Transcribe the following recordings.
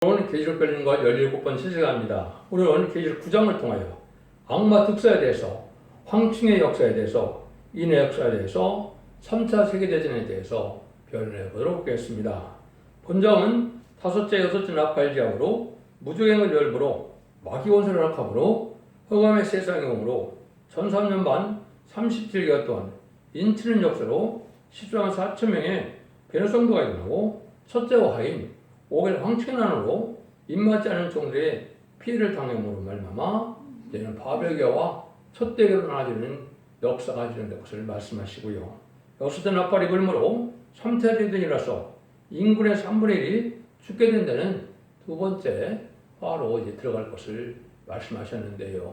오늘은 계시록 걸린과 17번째 시간입니다. 오늘은 계시록 9장을 통하여 악마 특사에 대해서, 황충의 역사에 대해서, 인의 역사에 대해서, 3차 세계대전에 대해서 변론해 보도록 하겠습니다. 본장은 다섯째, 여섯째 나팔지향으로 무주행을 열므로 마귀원수를 학함으로 허감의 세상의 공으로 1003년 반 37개월 동안 인치는 역사로 10조 4천명의 변호성도가 일어나고 첫째와 하인 5개월 황충난으로 입맞지 않은 종들의 피해를 당함으로 말미암아 이제는 바벨교와 첫대교로 나눠지는 역사가 진행된 것을 말씀하시고요. 여섯째 나팔이 걸므로 3차 세대전이라서 인구의 3분의 1이 죽게 된다는 두 번째 화로 이제 들어갈 것을 말씀하셨는데요.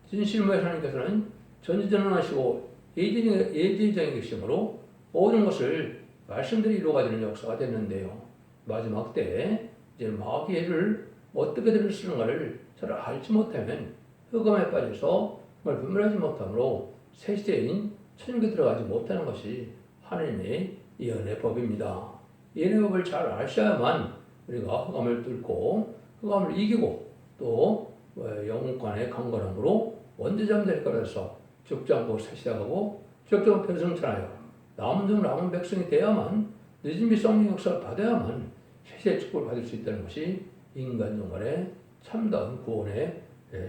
진실무의 하나님께서는 전지전능하시고 예지장이 계시므로 모든 것을 말씀들이 이루어가 되는 역사가 됐는데요. 마지막 때에 이제 마귀를 어떻게든 쓰는가를 잘 알지 못하면 흑암에 빠져서 그걸 분별하지 못하므로 새 시대인 천국에 들어가지 못하는 것이 하나님의 예언의 법입니다. 예언의 법을 잘 아셔야만 우리가 흑암을 뚫고 흑암을 이기고 또 영혼간의 강건함으로 원대잠자리 걸어서 죽지 않고 새 시대하고 적정 편성천하여 남은 종 남은 백성이 되어야만 늦은비 성령 역사를 받아야만 세세의 축복을 받을 수 있다는 것이 인간 영혼의 참다운 구원의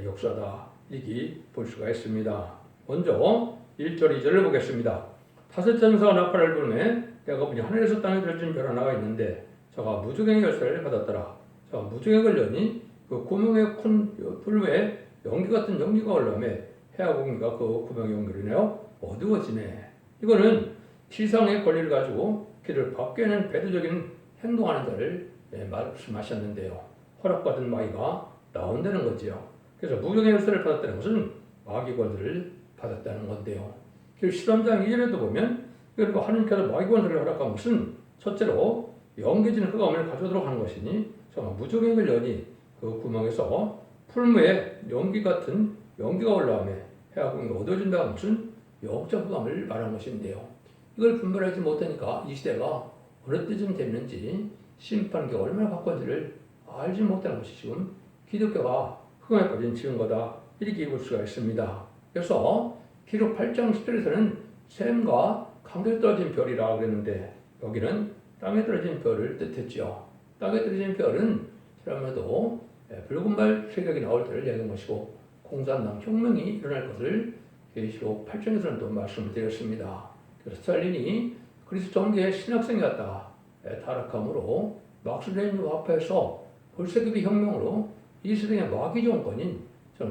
역사다. 이렇게 볼 수가 있습니다. 먼저 1절 2절을 보겠습니다. 다섯 천사가 나팔을 불매 내가 보니 하늘에서 땅에 들어진 별 하나가 있는데 저가 무주갱의 열쇠를 받았더라. 저가 무주갱의 걸려니 그 구멍의 큰 불에 연기 같은 연기가 올라오매 해와 공기가 그 구멍의 연기로 인하여 어두워지매. 이거는 지상의 권리를 가지고 그를 바뀌는 배도적인 행동하는 자를 말씀하셨는데요. 허락받은 마귀가 나온다는 거지요. 그래서 무정의 열쇠를 받았다는 것은 마귀 권세를 받았다는 건데요. 그리고 13장 2절에도 보면 그리고 하나님께서 마귀 권세를 허락한 것은 첫째로 연계진 흑암을 가져오도록 하는 것이니 정말 무정의 열려니 그 구멍에서 풀무에 연기 같은 연기가 올라오며 해하공이 어두워진다는 것은 영적 흑암을 말한 것인데요. 이걸 분별하지 못하니까 이 시대가 어느 때쯤 됐는지 심판기가 얼마나 가까운지를 알지 못하는 것이 지금 기독교가 흑암에 빠진 지금거다 이렇게 볼 수가 있습니다. 그래서 기록 8장 10절에서는 샘과 강에 떨어진 별이라 그랬는데 여기는 땅에 떨어진 별을 뜻했죠. 땅에 떨어진 별은 그러면도 붉은 발 세력이 나올 때를 얘기한 것이고 공산당 혁명이 일어날 것을 계시록 8장에서는 또 말씀을 드렸습니다. 그래서 스탈린이 그리스도 정계의 신학생이었다가 타락함으로 막스레닌 화폐에서 볼세비키 혁명으로 이 세상의 마귀 정권인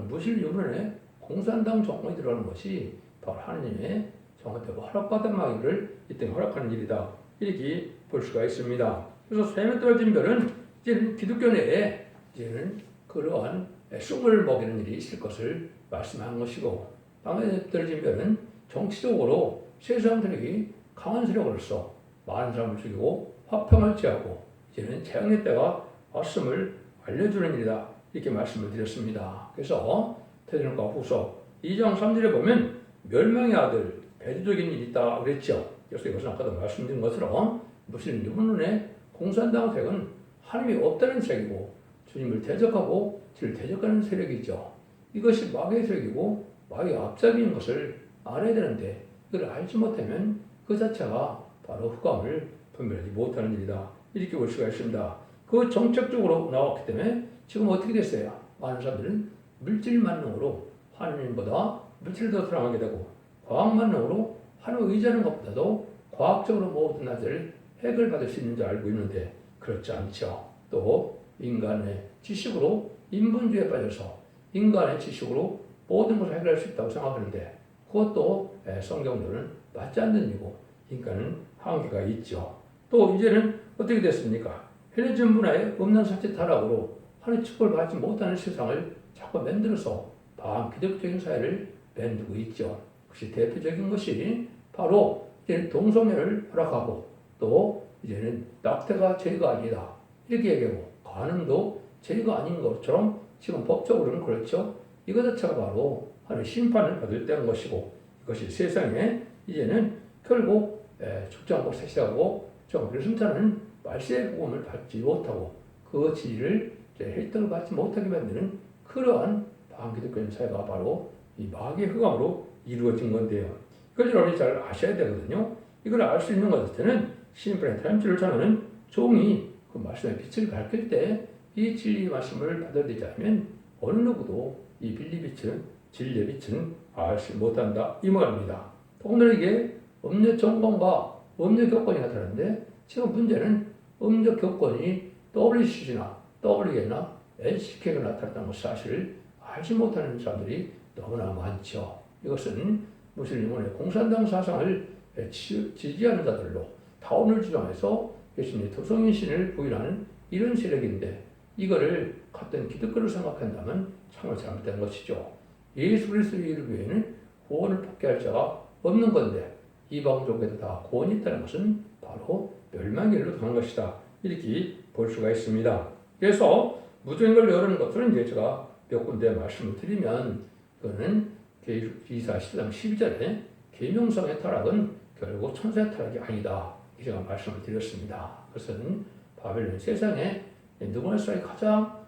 무실 유문의 공산당 정권이 들어가는 것이 바로 하나님의 정확하고 허락받은 마귀를 이때 허락하는 일이다. 이렇게 볼 수가 있습니다. 그래서 샘에 떨어진 별은 이제는 기독교 내에 이제는 그러한 쑥을 먹이는 일이 있을 것을 말씀한 것이고 땅에 떨어진 별은 정치적으로 세상 세력이 강한 세력으로서 많은 사람을 죽이고 화평을 취하고 이제는 재앙의 때가 왔음을 알려주는 일이다. 이렇게 말씀을 드렸습니다. 그래서 테살로니가 후서 2장 3절에 보면 멸망의 아들 배도적인 일이 있다 그랬죠. 그래서 이것은 아까도 말씀드린 것처럼 무슬림 유분론의 공산당 세력은 하나님이 없다는 세력이고 주님을 대적하고 주를 대적하는 세력이죠. 이것이 마귀의 세력이고 마귀의 앞잡이인 것을 알아야 되는데 이걸 알지 못하면 그 자체가 바로 흑암을 분별하지 못하는 일이다. 이렇게 볼 수가 있습니다. 그 정책적으로 나왔기 때문에 지금 어떻게 됐어요? 많은 사람들은 물질 만능으로 하나님보다 물질을 더 사랑하게 되고 과학 만능으로 하나님을 의지하는 것보다도 과학적으로 모든 나들을 핵을 받을 수 있는 줄 알고 있는데 그렇지 않죠. 또 인간의 지식으로 인본주의에 빠져서 인간의 지식으로 모든 것을 해결할 수 있다고 생각하는데 그것도 성경으로는 맞지 않는 일이고 인간은 한계가 있죠. 또 이제는 어떻게 됐습니까? 헬레즘 문화의 음란사치 타락으로 하나님의 축복을 받지 못하는 세상을 자꾸 만들어서 반기독적인 사회를 만들고 있죠. 그것이 대표적인 것이 바로 이제는 동성애를 허락하고 또 이제는 낙태가 죄가 아니다 이렇게 얘기하고 간음도 죄가 아닌 것처럼 지금 법적으로는 그렇죠. 이것 자체가 바로 하나님의 심판을 받을 때인 것이고 이것이 세상에 이제는 결국 죽지 않고 세시하고 정부를 승천하는 말세의 복음을 받지 못하고 그 지위를 혜택을 받지 못하게 만드는 그러한 반기독교인 사회가 바로 이 마귀의 흑암으로 이루어진 건데요. 이걸 여러분이 잘 아셔야 되거든요. 이걸 알 수 있는 것은 신분의 타임줄을 전하는 종이 그 말씀의 빛을 밝힐 때 이 진리의 말씀을 받아들이지 않으면 어느 누구도 이 진리의 빛은 알 수 못한다 이 말입니다. 오늘 이게 음력 정권과 음력 교권이 나타나는데 지금 문제는 음력 교권이 WCC나 WE나 LCK가 나타났다는 것 사실을 알지 못하는 사람들이 너무나 많죠. 이것은 무슬림의 공산당 사상을 지지하는 자들로 다운을 주장해서 예수님의 토성인 신을 부인하는 이런 세력인데 이거를 같은 기독교를 생각한다면 참으로 잘못된 것이죠. 예수 그리스도의 이름 외에는 구원을 받게 할 자가 없는 건데 이방족에도 다 구원이 있다는 것은 바로 멸망의 길로 가는 것이다. 이렇게 볼 수가 있습니다. 그래서 무적을 여는 것들은 이제 제가 몇 군데 말씀을 드리면 그거는 기사 10장 12절에 계명성의 타락은 결국 천사의 타락이 아니다. 제가 말씀을 드렸습니다. 그것은 바벨론 세상에 느부갓네살이 가장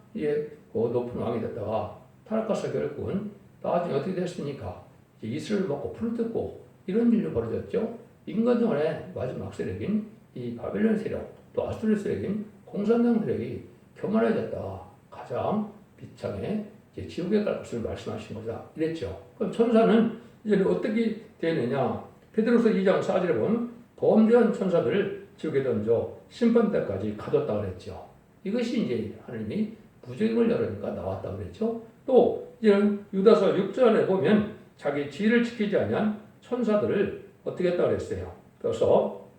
높은 왕이 됐다가 타락해서 결국은 나중에 어떻게 됐습니까? 이스라엘을 먹고 풀을 뜯고 이런 일로 벌어졌죠. 인간정원의 마지막 세력인 이 바벨론 세력 또 아수르 세력인 공산당 세력이 교만해졌다. 가장 비창에 지옥에 갈 것을 말씀하신 거다. 이랬죠. 그럼 천사는 이제 어떻게 되느냐? 베드로서 2장 4절에 보면 범죄한 천사들을 지옥에 던져 심판 때까지 가뒀다 그랬죠. 이것이 이제 하나님이 무적임을 열으니까 나왔다 그랬죠. 또 이런 유다서 6절에 보면 자기 지위를 지키지 아니한 천사들을 어떻게 했다 그랬어요. 그래서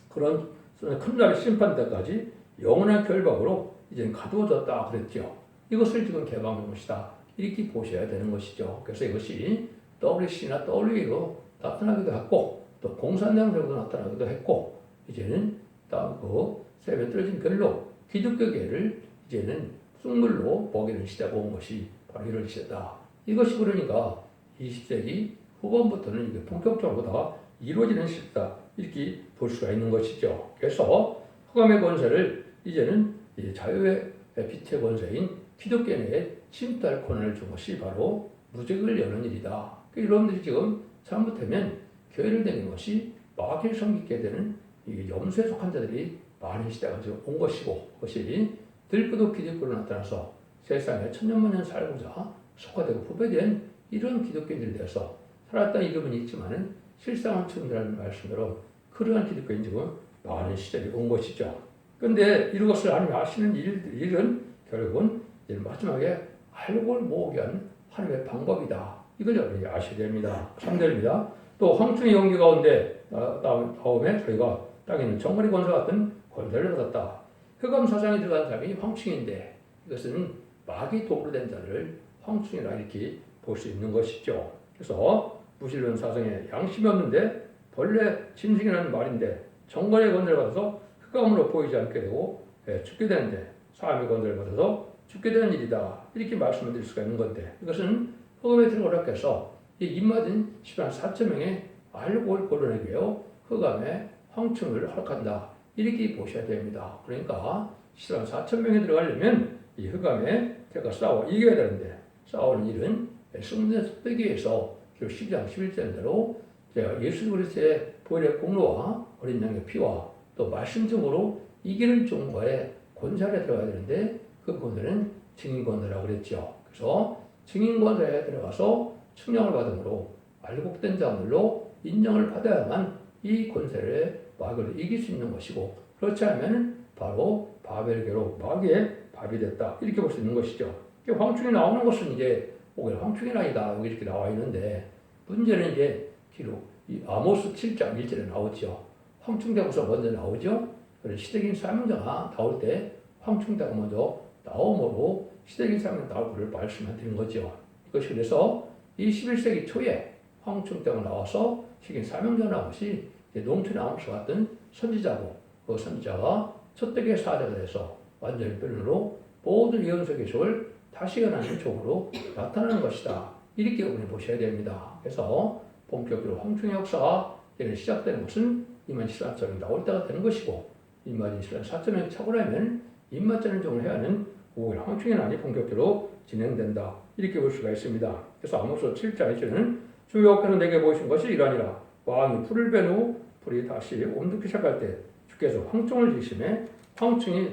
그런 큰 날의 심판 때까지 영원한 결박으로 이제 가두어졌다 그랬죠. 이것을 지금 개방한 것이다. 이렇게 보셔야 되는 것이죠. 그래서 이것이 WC나 WE로 나타나기도 했고 또 공산당으로 나타나기도 했고 이제는 그 세배 떨어진 별로 기독교계를 이제는 쑥물로 먹이는 시대가 온 것이 바로 이런 시대다. 이것이 그러니까 20세기 후반부터는 이게 본격적으로 다 이루어지는 시대다. 이렇게 볼 수가 있는 것이죠. 그래서 흑암의 권세를 이제는 자유의 빛의 권세인 기독교 내에 침투할 권한을 준 것이 바로 무적을 여는 일이다. 여러분들이 지금 잘못하면 교회를 다니는 것이 마귀를 섬기게 되는 염소에 속한 자들이 많은 시대가 지금 온 것이고 그것이 들고도 기독교로 나타나서 세상에 천년만년 살고자 속화되고 후배된 이런 기독교인들에 대해서 살았다는 이름은 있지만은 실상은 처음이라는 말씀대로 그러한 기독교인 지금 많은 시절이 온 것이죠. 그런데 이것을 하나님이 하시는 일은 결국은 마지막에 알곡을 모으기 위한 하나님의 방법이다. 이걸 여러분이 아셔야 됩니다. 3절입니다. 또 황충의 연기 가운데 다음에 저희가 땅에 있는 정거리 권세 같은 권세를 받았다. 흑암 사상에 들어간 사람이 황충인데 이것은 마귀 도구로 된 자를 황충이라 이렇게 볼 수 있는 것이죠. 그래서 무신론 사상에 양심이 없는데 본래 짐승이라는 말인데 정거리의 권세를 받아서 흑암으로 보이지 않게 되고 죽게 되는데 사람의 권세를 받아서 죽게 되는 일이다. 이렇게 말씀을 드릴 수가 있는 건데 이것은 흑암에 들어오라고 해서 이 입맞은 10만 4천 명의 알곡을 걸어내기 위해 흑암에 황충을 허락한다. 이렇게 보셔야 됩니다. 그러니까 10만 4천 명이 들어가려면 이 흑암에 제가 싸워 이겨야 되는데 싸우는 일은 승리에 서기 위해서 12장 11절대로 제가 예수 그리스도의 보혈의 공로와 어린 양의 피와 또 말씀 등으로 이기는 종과의 권세에 들어가야 되는데 그 권세는 증인권세라고 그랬죠. 그래서 증인권세에 들어가서 충령을 받음으로 알곡된 자물로 인정을 받아야만 이 권세를 마귀를 이길 수 있는 것이고 그렇지 않으면 바로 바벨계로 마귀의 밥이 됐다. 이렇게 볼 수 있는 것이죠. 황충이 나오는 것은 이제 오히려 황충이 아니다. 여기 이렇게 나와 있는데 문제는 이제 기록 이 아모스 7장 1절에 나오죠. 황충대가 먼저 나오죠. 그래서 시대긴 사명자가 나올 때 황충대가 먼저 나옴으로 시대긴 사명자 나올 것을 말씀드린 거죠. 이것이 그래서 이 11세기 초에 황충대가 나와서 시대긴 사명자 나오시 농촌에 아모스 같은 선지자고 그 선지자가 첫대의 사자가 돼서 완전히 변으로 모든 예언서 계속을 다시 하나님 쪽으로 나타나는 것이다. 이렇게 우리 보셔야 됩니다. 그래서 본격적으로 황충의 역사가 시작되는 것은 이만 14점이 나올 때가 되는 것이고 이만 14점이 차고 나면 입맞지 종을 해야 하는 황충의 난이 본격적으로 진행된다. 이렇게 볼 수가 있습니다. 그래서 아모스 7장 1절에는 주여께서 내게 보이신 것이 이러하니라. 왕이 풀을 뺀 후 풀이 다시 옴듣기 시작할 때 주께서 황충을 지심해 황충이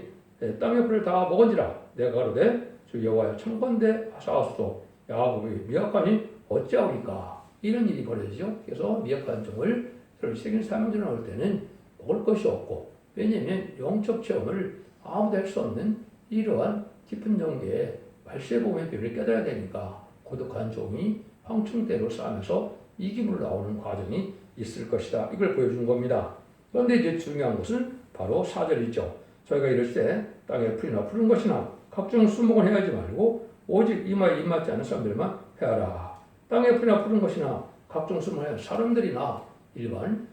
땅의 풀을 다 먹은지라. 내가 가로되 주 여호와여 청건대 하사옵소서. 야곱의 미약하니 어찌하오리까. 이런 일이 벌어지죠. 그래서 미약한 종을 세계 사명전에 나올 때는 먹을 것이 없고, 왜냐하면 영적 체험을 아무도 할 수 없는 이러한 깊은 정계의 말세복음의 비밀을 깨달아야 되니까 고독한 종이 황충대로 싸면서 이김으로 나오는 과정이 있을 것이다. 이걸 보여준 겁니다. 그런데 이제 중요한 것은 바로 4절이죠. 저희가 이럴 때 땅에 풀이나 푸른 것이나 각종 수목은 해야지 말고 오직 이마에 입맞지 않은 사람들만 해하라. 땅에 풀이나 푸른 것이나 각종 수목을 하는 사람들이나 일반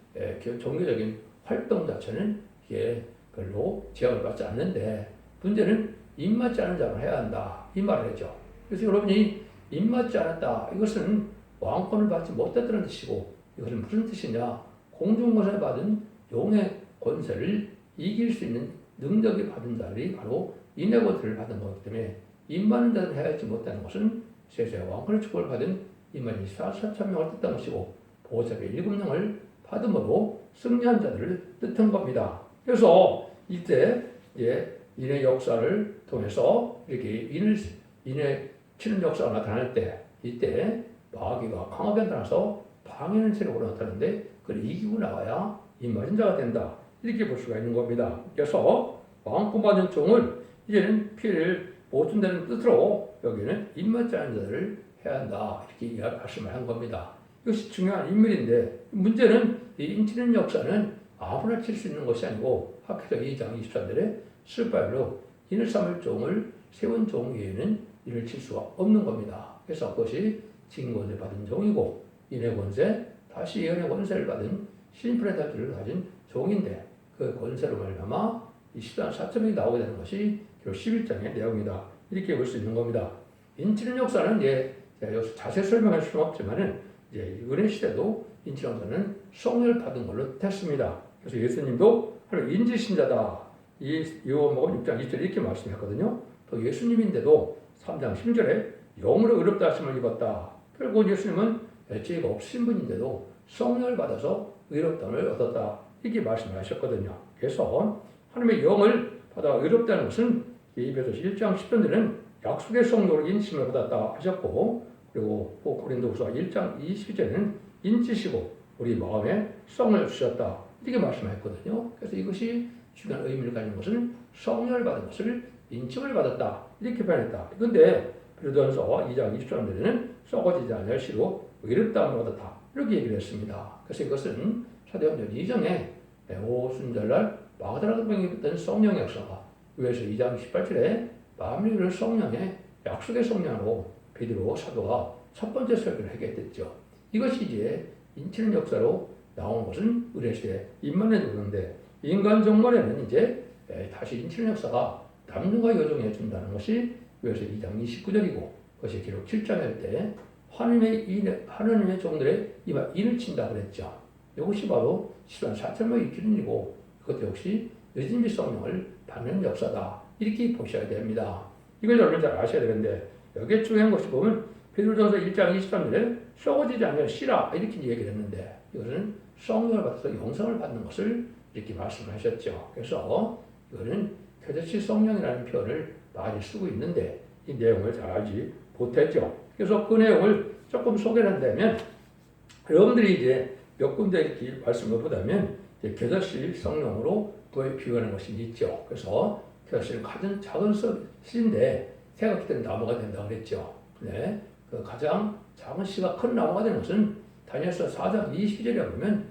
종교적인 활동 자체는 이게 별로 제약을 받지 않는데, 문제는 입맞지 않은 자만 해야 한다. 이 말을 했죠. 그래서 여러분이 입맞지 않았다. 이것은 왕권을 받지 못했다는 뜻이고, 이것은 무슨 뜻이냐? 공중권을 받은 용의 권세를 이길 수 있는 능력이 받은 자들이 바로 인의 권세를 받은 거기 때문에 입맞는 자들 해야지 못하는 것은 세세 왕권의 축복을 받은 2만 24,000명을 뜻한 것이고, 보호자의 7명을 받음으로 승리한 자들을 뜻한 겁니다. 그래서 이때 인의 역사를 통해서 이렇게 인의 치는 역사가 나타날 때, 이때 마귀가 강하게 나타나서 방해하는 세력으로 나타나는데 그걸 이기고 나와야 입맞은 자가 된다. 이렇게 볼 수가 있는 겁니다. 그래서 왕권 받은 종을 이제는 피해를 못 준다는 뜻으로 여기는 입맞지 않은 자들을 해야 한다. 이렇게 말씀을 한 겁니다. 이것이 중요한 인물인데, 문제는 이 인치는 역사는 아무나 칠 수 있는 것이 아니고 학회서 2장 23절에 스발로 인을 삼을 종을 세운 종 외에는 이를 칠 수가 없는 겁니다. 그래서 그것이 징권을 받은 종이고, 인의 권세, 다시 예언의 권세를 받은 신분의 자질을 가진 종인데, 그 권세로 말미암아 이 14,000명이 나오게 되는 것이 결국 11장의 내용이다. 이렇게 볼 수 있는 겁니다. 인치는 역사는 여기서 자세히 설명할 수는 없지만은 은혜 시대도 인치는 역사는 성령을 받은 걸로 됐습니다. 그래서 예수님도 하나님 인지신자다. 이 요한복음 6장 2절 이렇게 말씀했거든요. 또 예수님인데도 3장 10절에 영으로 의롭다 하심을 입었다. 결국 예수님은 죄가 없으신 분인데도 성령을 받아서 의롭다함을 얻었다. 이렇게 말씀을 하셨거든요. 그래서 하나님의 영을 받아 의롭다는 것은 에베소서 1장 10절에는 약속의 성령으로 인침을 받았다 하셨고, 그리고 고린도후서 1장 22절에는 인치시고 우리 마음에 성을 주셨다. 이렇게 말씀했거든요. 그래서 이것이 중요한 의미를 가진 것은 성령을 받은 것을 인침을 받았다. 이렇게 표현했다. 그런데 베드로전서 2장 23절에는 썩어지지 않을 시로 의롭다함을 얻었다. 이렇게 얘기를 했습니다. 그래서 이것은 사도행전 2장에 오순절날 마가다라 병이 있던 성령의 역사가 위에서 2장 18절에 만민을 성령의 약속의 성령으로 베드로 사도가 첫 번째 설교를 하게 됐죠. 이것이 이제 인치는 역사로 나온 것은 의례시대 임만에 오는데, 인간 정말에는 이제 다시 인치는 역사가 남녀가 여종해 준다는 것이 위에서 2장 29절이고, 그것이 기록 7장일 때 하나님의 종들의 인을 친다 그랬죠. 이것이 바로 14,000명이 기준이고, 그것도 역시 늦은 비 성령을 받는 역사다. 이렇게 보셔야 됩니다. 이걸 여러분 잘 아셔야 되는데, 여기에 중요한 것이 보면 베드로전서 1장 23절에 썩어지지 않는 씨라 이렇게 얘기를 했는데, 이것은 성령을 받아서 영성을 받는 것을 이렇게 말씀하셨죠. 그래서 이거는 표대시 성령이라는 표현을 많이 쓰고 있는데 이 내용을 잘 알지 못했죠. 그래서 그 내용을 조금 소개를 한다면, 여러분들이 이제 몇 군데 이렇게 말씀을 보다면 겨자씨 성령으로 비유하는 것이 있죠. 그래서 겨자씨는 가장 작은 씨인데 새가 기대는 나무가 된다고 그랬죠. 네, 그 가장 작은 씨가 큰 나무가 되는 것은 다니엘서 4장 22절에 보면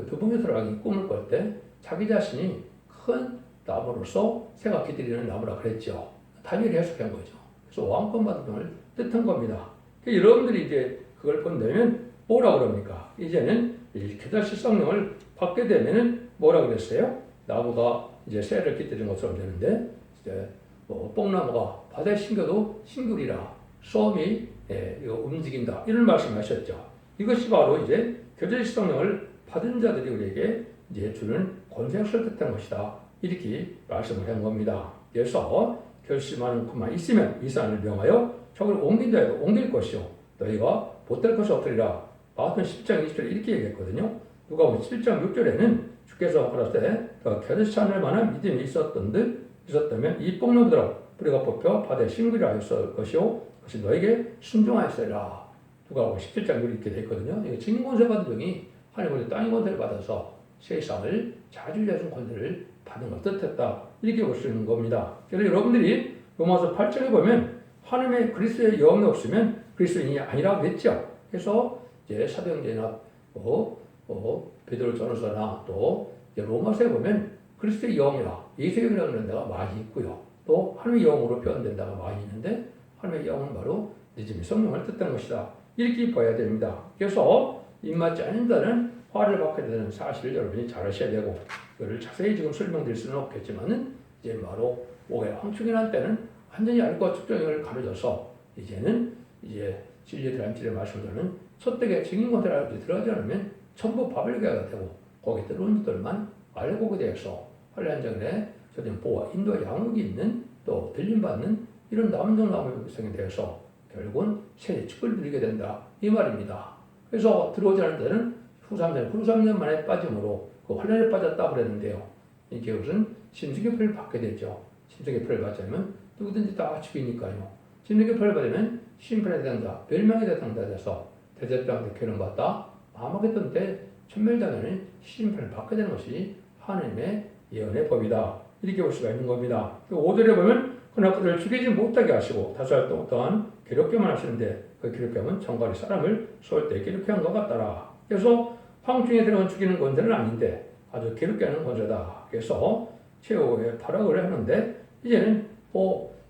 두봉의 소라기 꿈을 꿀 때 자기 자신이 큰 나무로서 새가 기다리는 나무라 그랬죠. 다니엘이 해석한 거죠. 그래서 왕권 받은 걸 뜻한 겁니다. 여러분들이 이제 그걸 본다면 뭐라 그럽니까? 이제는 겨자씨 성령을 받게 되면은 뭐라 그랬어요? 나무가 이제 새를 기다리는 것처럼 되는데, 이제 뽕나무가 바다에 심겨도 싱글이라 솜이 움직인다. 이런 말씀하셨죠. 이것이 바로 이제 겨자씨 성령을 받은 자들이 우리에게 이제 주는 권세를 뜻한 것이다. 이렇게 말씀을 한 겁니다. 그래서 결심하는 것만 있으면 이 사람을 명하여 적을 옮긴다 해도 옮길 것이요 너희가 못할 것이 없으리라. 마가복음 10장 20절에 이렇게 얘기했거든요. 누가복음 7장 6절에는 주께서 가라사대 더 겨르지 않을 만한 믿음이 있었다면 이 뽕나무들아 뿌리가 뽑혀 바다에 심기라 하였을 것이요 그것이 너에게 순종하였으리라. 누가복음 17장 6절에 이렇게 되어 있거든요. 이게 증인권세 받은 병이 하나님의 땅의 권세를 받아서 세상을 자주자주 권세를 받은 걸 뜻했다. 이렇게 볼 수 있는 겁니다. 그래서 여러분들이 로마서 8장에 보면 하나님의 그리스도의 영이 없으면 그리스도인이 아니라고 했죠. 그래서 이제 사도행전이나 베드로 전서나 또 로마서에 보면 그리스도의 영이라 예수의 영이라는 데가 많이 있고요. 또 하나님의 영으로 표현된 데가 많이 있는데 하나님의 영은 바로 믿음의 성령을 뜻하는 것이다. 이렇게 봐야 됩니다. 그래서 입맞지 않는 자는 화를 받게 되는 사실을 여러분이 잘 아셔야 되고 이거를 자세히 지금 설명드릴 수는 없겠지만은 이제 바로 목에 황충이 난 때는 완전히 알과 측정을 가려져서 이제는 이제 진리에 대한 질의 말씀들은 소떡에 증인권세를 들어가지 않으면 전부 바벨개가 되고 거기에 들어온 이들만 알고게 되어서 환란장에 저는 보아 인도 양육이 있는 또 들림받는 이런 남정나무의 백성이 되어서 결국은 새 축을 누리게 된다 이 말입니다. 그래서 들어오지 않은 데는 후 3년 만에 빠짐으로 그 환란에 빠졌다 그랬는데요. 이게 무슨 심승의 표를 받게 되죠. 심승의 표를 받자면 누구든지 다 죽이니까요. 심승의 표를 받으면 심판에 대상자, 멸망에 대상자 돼서 대제사장 대표를 받다 아마겟돈 때 천멸당하는 심판을 받게 되는 것이 하나님의 예언의 법이다. 이렇게 볼 수가 있는 겁니다. 5절에 보면 그러나 그들을 죽이지 못하게 하시고 다시 할 또한 괴롭게만 하시는데 그 괴롭게하면 정갈이 사람을 쏠 때 괴롭게 한 것 같더라. 그래서 황충에 들어간 죽이는 권세는 아닌데 아주 괴롭게 하는 권세다. 그래서 최후의 발악을 하는데 이제는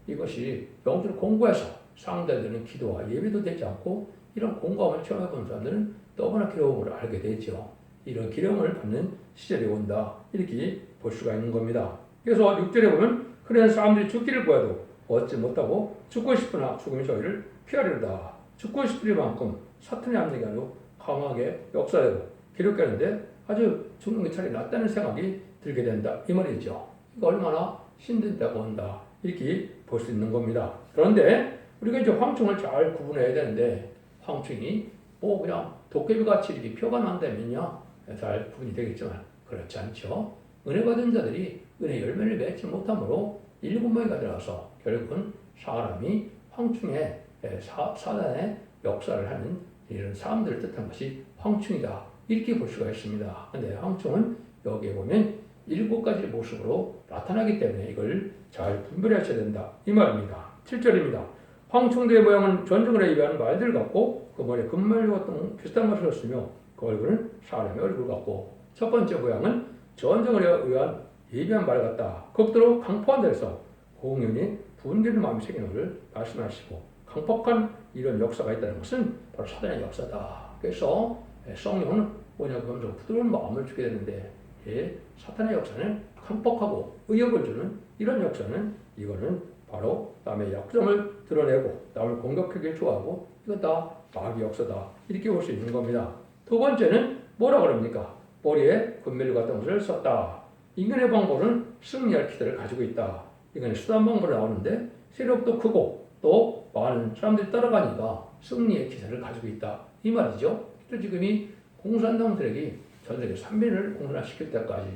이것이 영적으로 공부해서 상대들은 기도와 예배도 되지 않고 이런 공감을 체험해본 사람들은 너무나 괴로움을 알게 되죠. 이런 기름을 받는 시절이 온다. 이렇게 볼 수가 있는 겁니다. 그래서 6절에 보면 그런 사람들이 죽기를 구해도 얻지 못하고 죽고 싶으나 죽음의 저희를 피하리로다. 죽고 싶을 만큼 사탄의 압력이 아니고 강하게 역사되고 괴롭게 하는데 아주 죽는 게 차라리 낫다는 생각이 들게 된다. 이 말이죠. 이거 얼마나 힘든다고 한다. 이렇게 볼 수 있는 겁니다. 그런데 우리가 이제 황충을 잘 구분해야 되는데 황충이 그냥 도깨비같이 이렇게 표가 난다면요. 잘 구분이 되겠지만 그렇지 않죠. 은혜 받은 자들이 은혜 열매를 맺지 못함으로 7명이가 들어가서 결국은 사람이 황충의 사단의 역사를 하는 이런 사람들을 뜻한 것이 황충이다. 이렇게 볼 수가 있습니다. 근데 황충은 여기에 보면 7가지 모습으로 나타나기 때문에 이걸 잘 분별하셔야 된다. 이 말입니다. 7절입니다. 황충대의 모양은 전쟁을 예비하는 말들 같고 그 머리에 금말 같은 비슷한 것을 썼으며 그 얼굴은 사람의 얼굴 같고 첫 번째 모양은 전쟁을 위한 예비한 말 같다. 극도로 강포한 데서 공연이 분개를 마음이 새기는 것을 말씀하시고 강폭한 이런 역사가 있다는 것은 바로 사단의 역사다. 그래서 성령은 뭐냐면 부드러운 마음을 주게 되는데 사탄의 역사는 강폭하고 의욕을 주는 이런 역사는 이거는 바로 남의 약점을 드러내고 남을 공격하길 좋아하고 이건 다 마귀 역사다. 이렇게 볼 수 있는 겁니다. 두 번째는 뭐라 그럽니까? 머리에 금멜 같은 것을 썼다. 인간의 방법은 승리할 기대를 가지고 있다. 이건 수단 방법으로 나오는데 세력도 크고 또 많은 사람들이 따라가니까 승리의 기세를 가지고 있다. 이 말이죠. 또 지금 이 공산당 세력이 전 세계 3분을 공산화시킬 때까지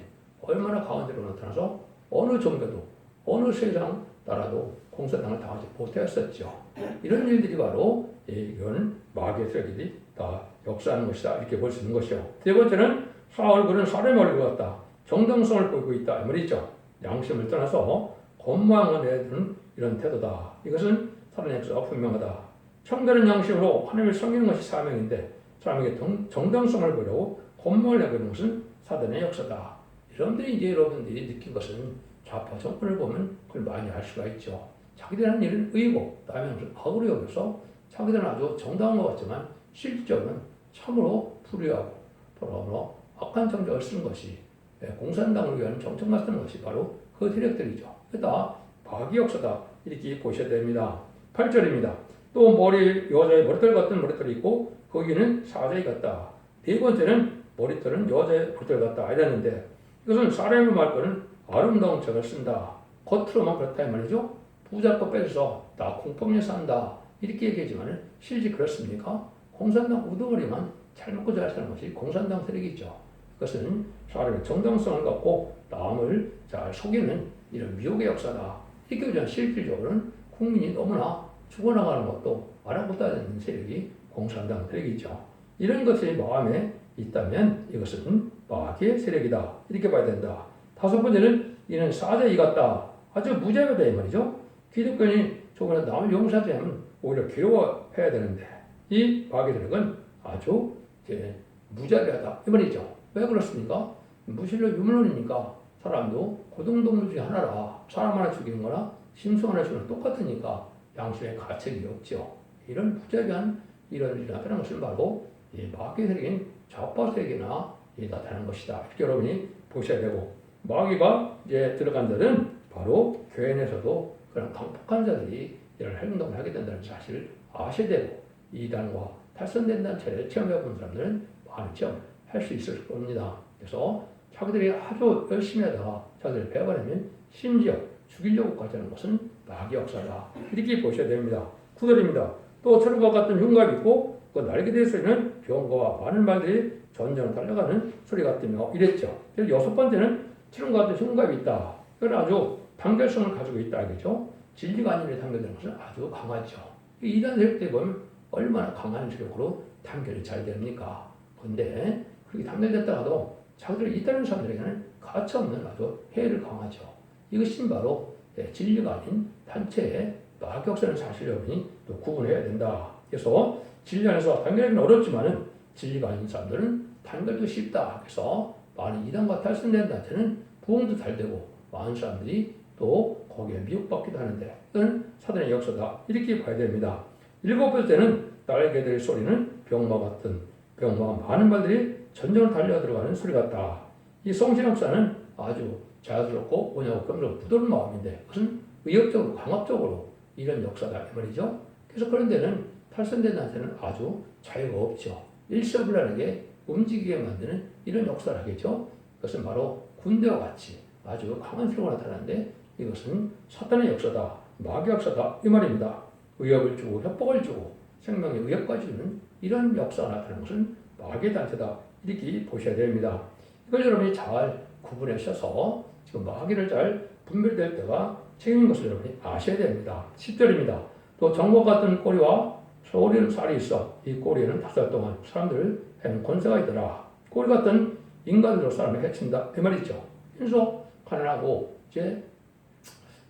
얼마나 가운데로 나타나서 어느 종교도 어느 세상 나라도 공산당을 당하지 못했었죠. 이런 일들이 바로 이건 마귀의 세력들이 다 역사하는 것이다. 이렇게 볼 수 있는 것이요. 세 번째는 얼굴은 사람의 얼굴 같다. 정당성을 보이고 있다. 이 말이죠. 양심을 떠나서 겉모양을 내두는 이런 태도다. 이것은 사단의 역사가 분명하다. 청결한 양심으로 하나님을 섬기는 것이 사명인데 사람에게 정당성을 보려고 겉모양을 내보이는 것은 사단의 역사다. 여러분들이 이제 여러분들이 느낀 것은 좌파 정권을 보면 그걸 많이 알 수가 있죠. 자기들 하는 일은 의고 남의 것을 악으로 여겨서 자기들은 아주 정당한 것 같지만 실질적으로는 참으로 불의하고 또한 악한 정적을 쓰는 것이 공산당을 위한 정책만 쓰는 것이 바로 그 세력들이죠. 그다 마귀 역사다. 이렇게 보셔야 됩니다. 8절입니다. 또 여자의 머리털 같은 머리털이 있고 거기는 사자의 같다. 네 번째는 머리털은 여자의 머리털 같다. 이랬는데 이것은 사람의 말거는 아름다운 책을 쓴다. 겉으로만 그렇다 이 말이죠. 부자법 뺏어서 나 공법에서 한다 이렇게 얘기하지만 실제 그렇습니까? 공산당 우두머리만 잘 먹고 잘 사는 것이 공산당 세력이죠. 그것은 사람의 정당성을 갖고 남을 잘 속이는 이런 미혹의 역사다. 이렇게 보자면 실질적으로는 국민이 너무나 죽어나가는 것도 알아보다 되는 세력이 공산당 세력이죠. 이런 것이 마음에 있다면 이것은 마귀의 세력이다. 이렇게 봐야 된다. 다섯 번째는 이는 사자이 같다. 아주 무자비하다 이 말이죠. 기독교인이 조금이라도 남을 용서하지 않으면 오히려 괴로워해야 되는데 이 마귀의 세력은 아주 무자비하다 이 말이죠. 왜 그렇습니까? 무신론 유물론이니까 사람도 고등동물 중에 하나라. 사람 하나 죽이는 거나 심수 하나 죽이는 거 똑같으니까 양심의 가책이 없죠. 이런 무자비한 이런 일이 나타나는 것은 바로 이 마귀의 세력인 좌파 세력이나 나타나는 것이다. 이렇게 여러분이 보셔야 되고 마귀가 이제 들어간 자들은 바로 교회 내에서도 그런 강폭한 자들이 이런 행동을 하게 된다는 사실을 아셔야 되고 이단과 탈선된다는 차례를 체험해 본 사람들은 많은 체험을 할 수 있을 겁니다. 그래서 자기들이 아주 열심히 하다가 자기를 배워버리면 심지어 죽이려고까지 하는 것은 마귀 역사다. 이렇게 보셔야 됩니다. 9절입니다. 또 철과 같은 흉갑이 있고 그 날개들 소리는 병거와 많은 말들이 전전을 달려가는 소리 같으며 이랬죠. 그래서 여섯 번째는 철과 같은 흉갑이 있다. 이건 아주 단결성을 가지고 있다. 알겠죠? 진리가 아닌 일에 단결되는 것은 아주 강하죠. 이단 세력 때 보면 얼마나 강한 세력으로 단결이 잘 됩니까? 근데 그렇게 단결됐다가도 자기들이 있다는 사람들에게는 가차없는 아주 해를 강하죠. 이것이 바로 진리가 아닌 단체의 마격사는 사실 여러분이 또 구분해야 된다. 그래서 진리 안에서 단결하기는 어렵지만은 진리가 아닌 사람들은 단결도 쉽다. 그래서 많은 이단과 탈선된 단체는 부흥도 잘 되고 많은 사람들이 또 거기에 미혹받기도 하는데 이건 사단의 역사다. 이렇게 봐야 됩니다. 일곱 번째는 날개들 소리는 병마 같은 병마와 많은 말들이 전쟁을 달려 들어가는 소리 같다. 이 성신학사는 아주 자연스럽고 온유하고 겸손하고 부드러운 마음인데 그것은 의욕적으로 강압적으로 이런 역사다 이 말이죠. 그래서 그런 데는 탈선된 한테는 아주 자유가 없죠. 일사불란하게 움직이게 만드는 이런 역사를 하겠죠. 그것은 바로 군대와 같이 아주 강한 세력으로 나타나는데 이것은 사탄의 역사다. 마귀 역사다 이 말입니다. 의협을 주고 협박을 주고 생명의 의협까지 주는 이런 역사가 나타나는 것은 마귀의 단체다. 이렇게 보셔야 됩니다. 이걸 여러분이 잘 구분하셔서 지금 마귀를 잘 분별될 때가 책임인 것을 여러분이 아셔야 됩니다. 10절입니다. 또 정복 같은 꼬리와 소리는 살이 있어 이 꼬리에는 5살 동안 사람들을 해는 권세가 있더라. 꼬리 같은 인간으로 사람을 해친다. 그 말이죠. 그래서 가난하고 이제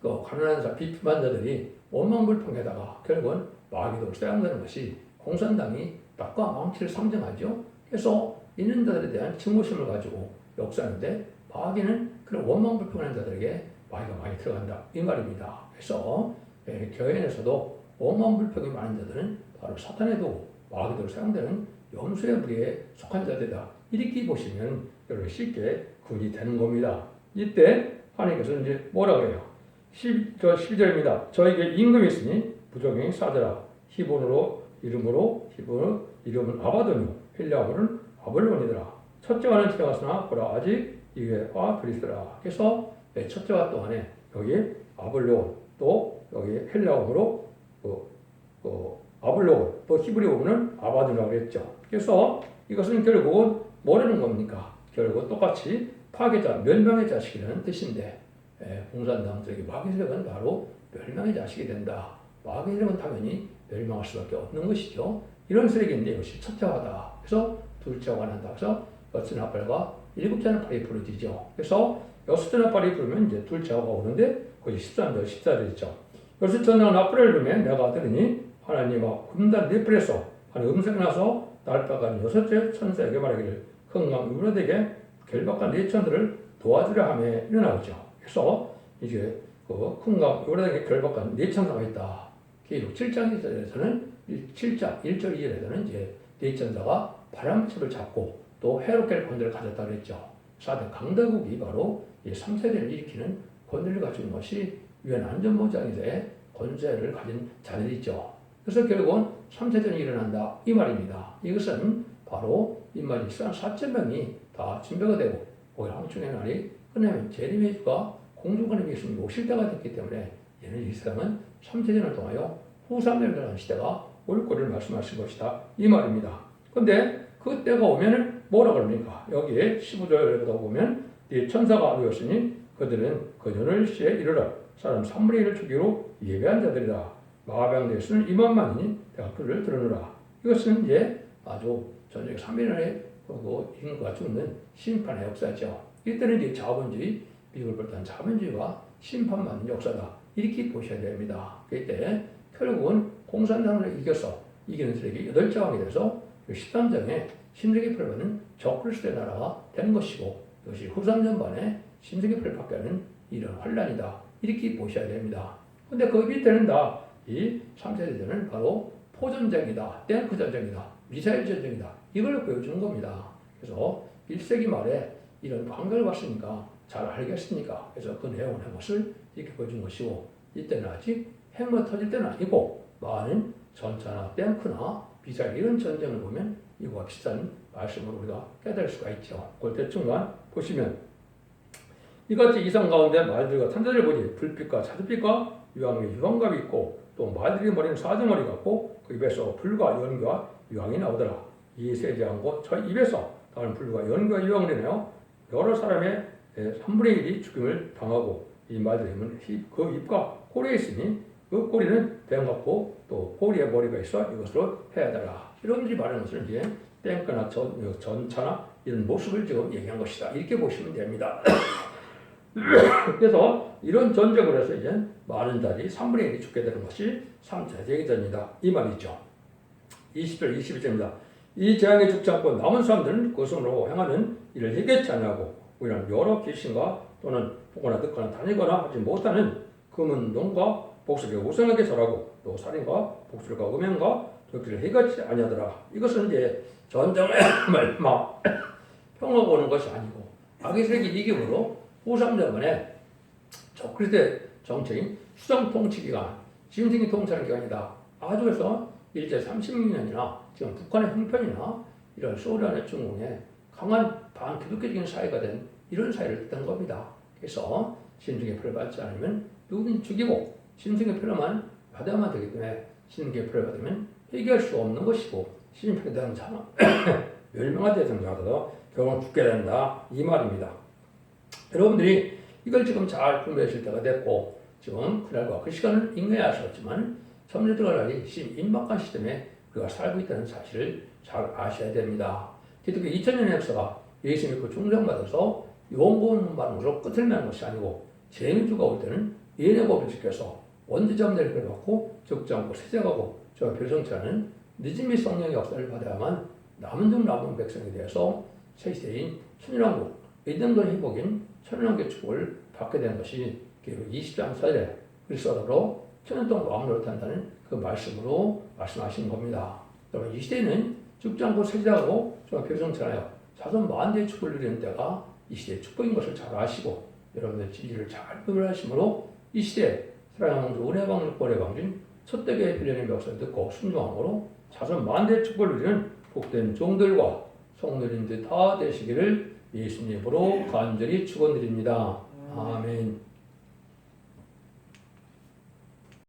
그 가난한 자 비판한 자들이 원망불평에다가 결국은 마귀도 쇠양되는 것이 공산당이 낙과 망치를 상징하죠. 그래서 있는 자들에 대한 증오심을 가지고 역사하는데 마귀는 그런 원망불평하는 자들에게 마귀가 많이 들어간다 이 말입니다. 그래서 교회 내에서도 원망불평이 많은 자들은 바로 사탄에도 마귀도 사용되는 염소의 무리에 속한 자들이다. 이렇게 보시면 여러분 쉽게 구분이 되는 겁니다. 이때 하나님께서 이제 뭐라 그래요? 12절입니다. 저에게 임금이 있으니 부정행이 사더라. 히브리어로 이름은 아바도니 헬라어로는 아볼론이더라. 첫째와는 지나갔으나 보라 아직 이게와 그리스더라. 그래서 첫째와 동안에 여기 아볼론 또 여기 헬라어로 아볼론 또 히브리어는 아바도니라고 그랬죠. 그래서 이것은 결국은 뭐라는 겁니까? 결국 똑같이 파괴자, 멸망의 자식이라는 뜻인데 공산당 쪽의 마귀 세력은 바로 멸망의 자식이 된다. 마귀 세력은 당연히 멸망할 수밖에 없는 것이죠. 이런 세력인데 이것이 첫째화다. 그래서 둘째화가 난다. 그래서 여섯 나팔과 일곱째 나팔이 부러지죠. 그래서 여섯째 나팔이 부르면 이제 둘째화가 오는데 거기 13절, 14절이죠. 여섯째 나팔을 부르면 내가 들으니 하나님과 군단 넷플에서 한 음성이 나서 날아간 여섯째 천사에게 말하기를 흥강 유브라데게 결박한 네 천들을 도와주려 하며 일어나오죠. 그래서 이제 그 흥강 유브라데게 결박한 네 천사가 있다. 기록 7장 1절에서는 7장 1절 2절에서는 이제 네 천사가 바람칩을 잡고 또 해롭게 권세를 가졌다 그랬죠. 4대 강대국이 바로 이 3세대를 일으키는 권세를 가진 것이 유엔 안전보장에서의 권세를 가진 자들이 있죠. 그래서 결국은 3세전이 일어난다 이 말입니다. 이것은 바로 이 말이 이스라엘 4,000명이 다 진배가 되고 오히려 황충의 날이 끝나면 재림의 주가 공중간의 예수님이 오실 때가 됐기 때문에 얘는 이 세상은 3세전을 통하여 후삼년이라는 시대가 올 거를 말씀하신 것이다 이 말입니다. 그런데 그 때가 오면은 뭐라 그럽니까? 여기에 15절에 보면 이 천사가 누웠으니 그들은 그녀를 시에 이르러 사람 3분의 1을 주기로 예배한 자들이다. 마병 예수는 2만만이니 내가 그를 들으노라. 이것은 이제 아주 전쟁 3일에 인구가 죽는 심판의 역사죠. 이때는 이제 자본주의, 미국을 비롯한 자본주의와 심판받는 역사다. 이렇게 보셔야 됩니다. 그때 결국은 공산당을 이겨서 이기는 세력이 8장이 돼서 13장에 심세계표를 받는 적그리스도의 나라가 되는 것이고 이것이 후삼전반에 심세계표를 받게 하는 이런 환란이다. 이렇게 보셔야 됩니다. 근데 그 밑에는 다 이 3세대전은 바로 포전쟁이다, 탱크 전쟁이다, 미사일 전쟁이다. 이걸 보여주는 겁니다. 그래서 1세기 말에 이런 광경을 봤으니까 잘 알겠습니까? 그래서 그 내용을 한 것을 이렇게 보여준 것이고 이때는 아직 핵만 터질 때는 아니고 많은 전차나 탱크나 미사일 이런 전쟁을 보면 이와 비슷한 말씀을 우리가 깨달을 수가 있죠. 그걸 대충만 보시면 이같이 이상 가운데 말들과 탄자를 보니 불빛과 자줏빛과 유황의 유황갑이 있고 또 말들이 머리는 사자머리 같고 그 입에서 불과 연기와 유황이 나오더라. 이 세제하고 저 입에서 나오는 불과 연기와 유황을 내며 여러 사람의 3분의 1이 죽임을 당하고 이 말들의 힘은 그 입과 꼬리에 있으니 그 꼬리는 뱀 같고 또 꼬리에 머리가 있어 이것으로 해야 되라. 이런 일이 말하는 것은 이제 탱크나 전차나 이런 모습을 지금 얘기한 것이다. 이렇게 보시면 됩니다. 그래서 이런 전쟁을 해서 이제 많은 자들이 3분의 1이 죽게 되는 것이 3차 세계전이다. 이 말이죠. 20절 21절입니다. 이 재앙에 죽지 않고 남은 사람들은 그것으로 행하는 일을 해결치 아니하고 오히려 여러 귀신과 또는 보거나 듣거나 다니거나 하지 못하는 금은 농과 복수를 우상하게 절하고 또 살인과 복술과 음행과 도끼를 해결치 아니하더라. 이것은 이제 전쟁의 막 평화가 오는 것이 아니고 악의 세계 이기므로 후삼전반에 적그리스도의 정책인 수정 통치 기간, 짐승이 통치하는 기간이다. 아주 해서 일제 36년이나 지금 북한의 형편이나 이런 소련의 중공에 강한 반기독교적인 사회가 된 이런 사회를 뜻한 겁니다. 그래서 짐승의 표를 받지 않으면 누구든 죽이고 짐승의 표로만 받아야만 되기 때문에 짐승의 표를 받으면 해결할 수 없는 것이고 짐승에 대한 자는 멸망한 대상자도 결국 죽게 된다. 이 말입니다. 여러분들이 이걸 지금 잘 분별하실 때가 됐고 지금 그날과 그 시간을 인내해야 할 수 없지만 점유들과 달리 임박한 시점에 우리가 살고 있다는 사실을 잘 아셔야 됩니다. 기독교 2000년의 역사가 예수 믿고 중생받아서 용구받는 것으로 끝을 맺는 것이 아니고 재민주가 올 때는 예언의 법을 지켜서 원죄자들을 받고 적지 않고 세자가고 저 별성치하는 늦은 성령의 역사를 받아야만 남은 백성에 대해서 새 시대인 천일왕국 이등도 회복인 천년왕국의 축복을 받게 된 것이 계속 20장 4절에 그리스도로 천년 동안 왕 노릇한다는 그 말씀으로 말씀하신 겁니다. 여러분 이 시대는 죽지 않고 세자하고 저 별성치하여 자손 만대의 축복을 누리는 때가 이 시대의 축복인 것을 잘 아시고 여러분들 진리를 잘 분별하심으로 이 시대에 사랑하는 은혜 방주 고래 방진 첫대교의 빌려낸 역사를 듣고 순종함으로 자손 만대의 축복을 누리는 복된 종들과 성도님들 다 되시기를 예수님으로 간절히 축원드립니다. 아멘.